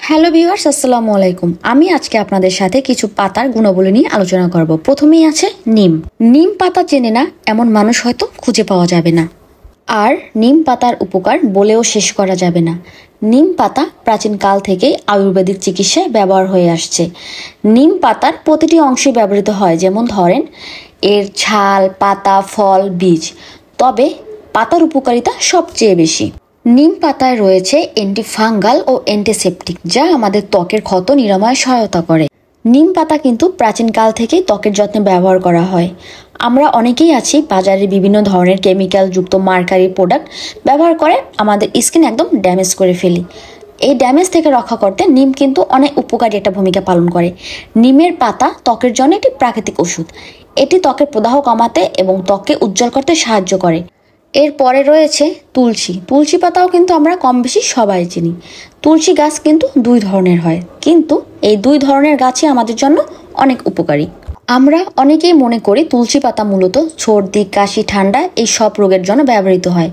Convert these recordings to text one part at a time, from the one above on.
Hello viewers, আসসালামু আলাইকুম। আমি আজকে আপনাদের সাথে কিছু পাতার গুণাবলী নিয়ে আলোচনা করব। প্রথমেই আছে নিম। নিম পাতা চেনে না এমন মানুষ হয়তো খুঁজে পাওয়া যাবে না। আর নিম পাতার উপকার বলেও শেষ করা যাবে না। নিম পাতা প্রাচীন কাল থেকেই আয়ুর্বেদিক চিকিৎসায় ব্যবহার হয়ে আসছে। নিম পাতার প্রতিটি অংশে ব্যবহৃত হয়, যেমন ধরেন এর ছাল, পাতা, ফল, বীজ। তবে পাতার উপকারিতা সবচেয়ে বেশি। নিম পাতায় রয়েছে অ্যান্টিফাঙ্গাল ও অ্যান্টিসেপটিক, যা আমাদের ত্বকের ক্ষত নিরাময়ে সহায়তা করে। নিম পাতা কিন্তু প্রাচীনকাল থেকেই ত্বকের যত্নে ব্যবহার করা হয়। আমরা অনেকেই আছি বাজারে বিভিন্ন ধরনের কেমিক্যাল যুক্ত মার্কারি প্রোডাক্ট ব্যবহার করে আমাদের স্কিন একদম ড্যামেজ করে ফেলি। এই ড্যামেজ থেকে রক্ষা করতে নিম কিন্তু অনেক উপকারী একটা ভূমিকা পালন করে। নিমের পাতা ত্বকের জন্য একটি প্রাকৃতিক ওষুধ। এটি ত্বকের প্রদাহ কমাতে এবং ত্বককে উজ্জ্বল করতে সাহায্য করে। এরপরে রয়েছে তুলসী। তুলসী পাতাও কিন্তু আমরা কম বেশি সবাই চিনি। তুলসী গাছ কিন্তু দুই ধরনের হয়, কিন্তু এই দুই ধরনের গাছই আমাদের জন্য অনেক উপকারী। আমরা অনেকেই মনে করি তুলসী পাতা মূলত সর্দি, কাশি, ঠান্ডা এই সব রোগের জন্য ব্যবহৃত হয়।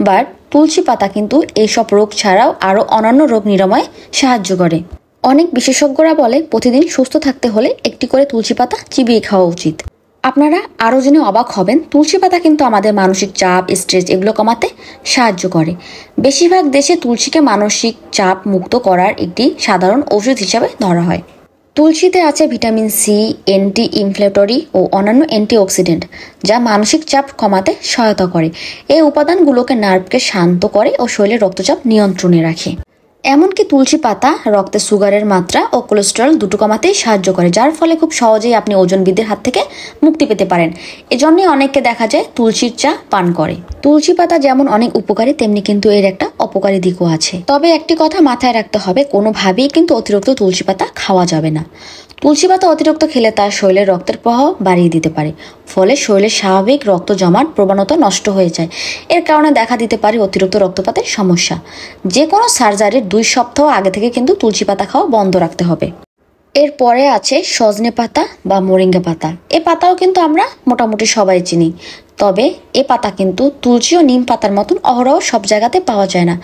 বাট তুলসী পাতা কিন্তু এইসব রোগ ছাড়াও আরও অন্যান্য রোগ নিরাময়ে সাহায্য করে। অনেক বিশেষজ্ঞরা বলে প্রতিদিন সুস্থ থাকতে হলে একটি করে তুলসী পাতা চিবিয়ে খাওয়া উচিত। আপনারা আরও জেনে অবাক হবেন, তুলসী পাতা কিন্তু আমাদের মানসিক চাপ, স্ট্রেস এগুলো কমাতে সাহায্য করে। বেশিরভাগ দেশে তুলসীকে মানসিক চাপ মুক্ত করার একটি সাধারণ ওষুধ হিসাবে ধরা হয়। তুলসীতে আছে ভিটামিন সি, অ্যান্টি ইনফ্লেমেটরি ও অন্যান্য অ্যান্টিঅক্সিডেন্ট, যা মানসিক চাপ কমাতে সহায়তা করে। এই উপাদানগুলোকে নার্ভকে শান্ত করে ও শরীরের রক্তচাপ নিয়ন্ত্রণে রাখে। এমনকি তুলসী পাতা রক্তে সুগারের মাত্রা ও কোলেস্টেরল দুটো কমাতেই সাহায্য করে, যার ফলে খুব সহজেই আপনি ওজন বৃদ্ধির হাত থেকে মুক্তি পেতে পারেন। এজন্যই অনেককে দেখা যায় তুলসীর চা পান করে। তুলসী পাতা যেমন অনেক উপকারী, তেমনি কিন্তু এর একটা অপকারী দিকও আছে। তবে একটি কথা মাথায় রাখতে হবে, কোনোভাবেই কিন্তু অতিরিক্ত তুলসী পাতা খাওয়া যাবে না। তুলসী পাতা অতিরিক্ত খেলে তার শরীরে রক্তের প্রবাহ বাড়িয়ে দিতে পারে, ফলে শরীরের স্বাভাবিক রক্ত জমার প্রবণতা নষ্ট হয়ে যায়। এর কারণে দেখা দিতে পারে অতিরিক্ত রক্তপাতের সমস্যা। যে কোনো সার্জারির 2 সপ্তাহ আগে থেকে কিন্তু তুলসী পাতা খাওয়া বন্ধ রাখতে হবে। এরপরে আছে সজনে পাতা বা মোরিঙ্গা পাতা। এ পাতাও কিন্তু আমরা মোটামুটি সবাই চিনি। তবে এ পাতা কিন্তু তুলসী ও নিম পাতার মতন অহরহ সব জায়গাতে পাওয়া যায় না।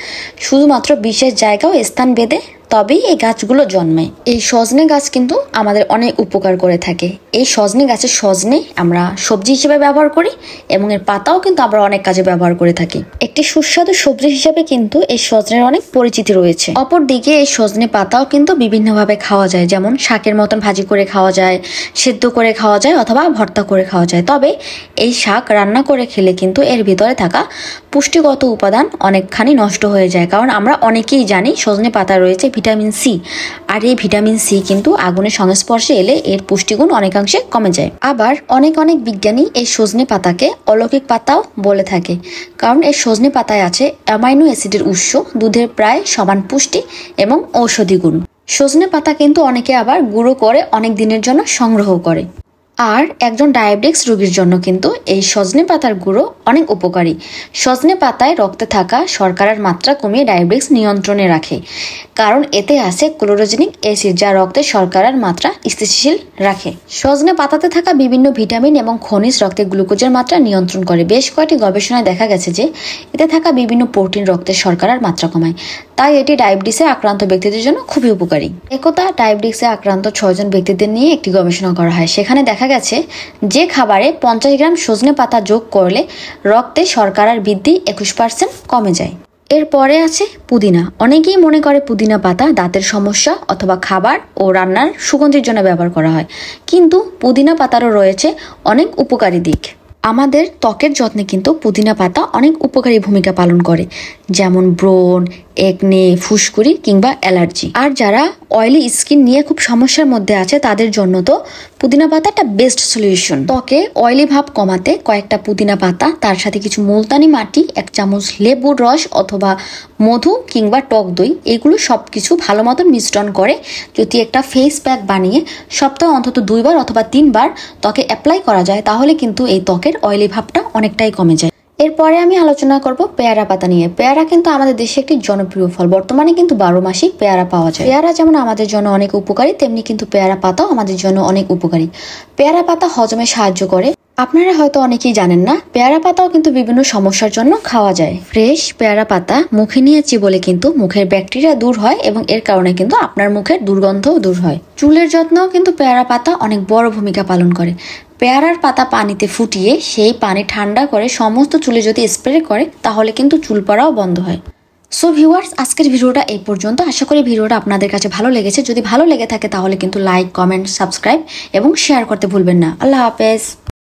শুধুমাত্র বিশেষ জায়গা ও স্থান ভেদে তবেই এই গাছগুলো জন্মায়। এই সজনে গাছ কিন্তু আমাদের অনেক উপকার করে থাকে। এই সজনে গাছের সজনে আমরা সবজি হিসেবে ব্যবহার করি এবং এর পাতাও কিন্তু আমরা অনেক কাজে ব্যবহার করে থাকি। একটি সুস্বাদু সবজি হিসেবে কিন্তু এই সজনের অনেক পরিচিতি রয়েছে। অপরদিকে এই সজনে পাতাও কিন্তু বিভিন্নভাবে খাওয়া যায়, যেমন শাকের মতন ভাজি করে খাওয়া যায়, সেদ্ধ করে খাওয়া যায় অথবা ভর্তা করে খাওয়া যায়। তবে এই শাক রান্না করে খেলে কিন্তু এর ভিতরে থাকা পুষ্টিগত উপাদান অনেকখানি নষ্ট হয়ে যায়, কারণ আমরা অনেকেই জানি সজনে পাতা রয়েছে ভিটামিন সি। আর এই ভিটামিন সি কিন্তু আগুনের সংস্পর্শে এলে এর পুষ্টিগুণ অনেকাংশে কমে যায়। আবার অনেক বিজ্ঞানী এই সজনে পাতাকে অলৌকিক পাতাও বলে থাকে, কারণ এই সজনে পাতায় আছে অ্যামাইনো অ্যাসিডের উৎস, দুধের প্রায় সমান পুষ্টি এবং ঔষধি গুণ। সজনে পাতা কিন্তু অনেকে আবার গুঁড়ো করে অনেক দিনের জন্য সংগ্রহ করে। আর একজন ডায়াবেটিক্স রোগীর জন্য কিন্তু এই সজনে পাতার গুঁড়ো অনেক উপকারী। সজনে পাতায় রক্তে থাকা শর্করার মাত্রা কমিয়ে ডায়াবেটিক্স নিয়ন্ত্রণে রাখে, কারণ এতে আছে ক্লোরোজেনিক অ্যাসিড, যা রক্তে শর্করার মাত্রা স্থিতিশীল রাখে। সজনে পাতাতে থাকা বিভিন্ন ভিটামিন এবং খনিজ রক্তে গ্লুকোজের মাত্রা নিয়ন্ত্রণ করে। বেশ কয়েকটি গবেষণায় দেখা গেছে যে এতে থাকা বিভিন্ন প্রোটিন রক্তের শর্করার মাত্রা কমায়, তাই এটি ডায়াবেটিসে আক্রান্ত ব্যক্তিদের জন্য খুবই উপকারী। একদা ডায়াবেটিসে আক্রান্ত 6 জন ব্যক্তিদের নিয়ে একটি গবেষণা করা হয়। সেখানে দেখা গেছে যে খাবারে 50 গ্রাম সজনে পাতা যোগ করলে রক্তে শর্করার বৃদ্ধি 21% কমে যায়। এরপরে আছে পুদিনা। অনেকেই মনে করে পুদিনা পাতা দাঁতের সমস্যা অথবা খাবার ও রান্নার সুগন্ধির জন্য ব্যবহার করা হয়, কিন্তু পুদিনা পাতারও রয়েছে অনেক উপকারী দিক। আমাদের ত্বকের যত্নে কিন্তু পুদিনা পাতা অনেক উপকারী ভূমিকা পালন করে, যেমন ব্রণ, একনে, ফুসকুড়ি কিংবা অ্যালার্জি। আর যারা অয়েলি স্কিন নিয়ে খুব সমস্যার মধ্যে আছে তাদের জন্য তো পুদিনা পাতা একটা বেস্ট সলিউশন। ত্বকে অয়েলি ভাব কমাতে কয়েকটা পুদিনা পাতা, তার সাথে কিছু মুলতানি মাটি, 1 চামচ লেবুর রস অথবা মধু কিংবা টক দই, এগুলো সবকিছু ভালো মতন মিশ্রণ করে যদি একটা ফেস প্যাক বানিয়ে সপ্তাহে অন্তত 2 বার অথবা 3 বার ত্বকে অ্যাপ্লাই করা যায়, তাহলে কিন্তু এই ত্বকের অয়েলি ভাবটা অনেকটাই কমে যায়। এরপরে আমি আলোচনা করব পেয়ারা পাতা নিয়ে। পেয়ারা কিন্তু আমাদের দেশে একটি জনপ্রিয় ফল। বর্তমানে কিন্তু 12 মাসই পেয়ারা পাওয়া যায়। পেয়ারা যেমন আমাদের জন্য অনেক উপকারী, তেমনি কিন্তু পেয়ারা পাতাও আমাদের জন্য অনেক উপকারী। পেয়ারা পাতা হজমে সাহায্য করে। আপনারা হয়তো অনেকেই জানেন না, পেয়ারা পাতাও কিন্তু বিভিন্ন সমস্যার জন্য খাওয়া যায়। ফ্রেশ পেয়ারা পাতা মুখে নিয়ে চিবোলে কিন্তু মুখের ব্যাকটেরিয়া দূর হয় এবং এর কারণে কিন্তু আপনার মুখের দুর্গন্ধও দূর হয়। চুলের যত্নেও কিন্তু পেয়ারা পাতা অনেক বড় ভূমিকা পালন করে। পেয়ারার পাতা পানিতে ফুটিয়ে সেই পানি ঠান্ডা করে সমস্ত চুলে যদি স্প্রে করে তাহলে কিন্তু চুল পড়াও বন্ধ হয়। সো ভিউয়ার্স, আজকের ভিডিওটা এই পর্যন্ত। আশা করি ভিডিওটা আপনাদের কাছে ভালো লেগেছে। যদি ভালো লেগে থাকে তাহলে কিন্তু লাইক, কমেন্ট, সাবস্ক্রাইব এবং শেয়ার করতে ভুলবেন না। আল্লাহ হাফেজ।